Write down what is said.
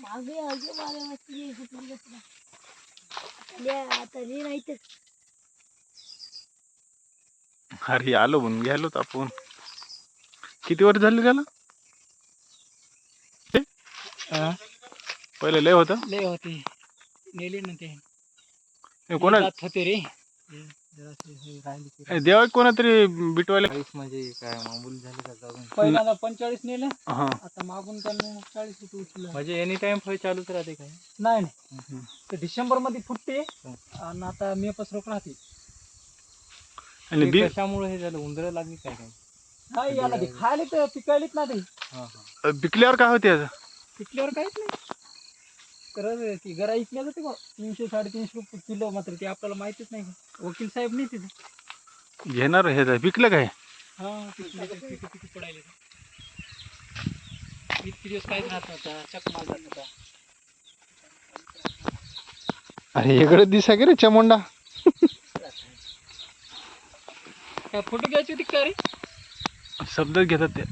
मागे आगे मागे मस्ती सुटली बसला. आता रे नाही तर अरे आलो म्हणून गेलो आपण. किती वर्ष झाले त्याला? पहिले लय होतं. लय होते नेले ना ते कोणा जात होते रे राहिली देवा कोणातरी बिटवायला. म्हणजे काय मामूली झाली का जाऊन पहिल्यांदा 45 नेलं, हा आता मागून त्यांना 40 रुपये उचललं. म्हणजे एनी टाइम फळ चालूच राहते काय? नाही नाही, ते डिसेंबर मध्ये फुटते आणि आता मे पासून रोप राहते. आणि ते कशामुळे हे झालं? उंदरं लागली काय काय? नाही याला ते खायला तर पिकायलीच ना ते. पिकल्यावर काय होते याचं? पिकल्यावर काहीच नाही. तर ती गरा इकल्या जाते बा 300-350 रुपये किलो. मात्र ते आपल्याला माहितीच नाही. वकील साहेब नाही तिथे. घेणार हे पिकलं काय? हा पिकू पडायले. इतके दिवस काहीच राहत नव्हता, चक माल जात होता. अरे इकडे दिसा की रे चमोंडा. काय फोटो घ्यायची होती का रे? शब्द घेतात ते.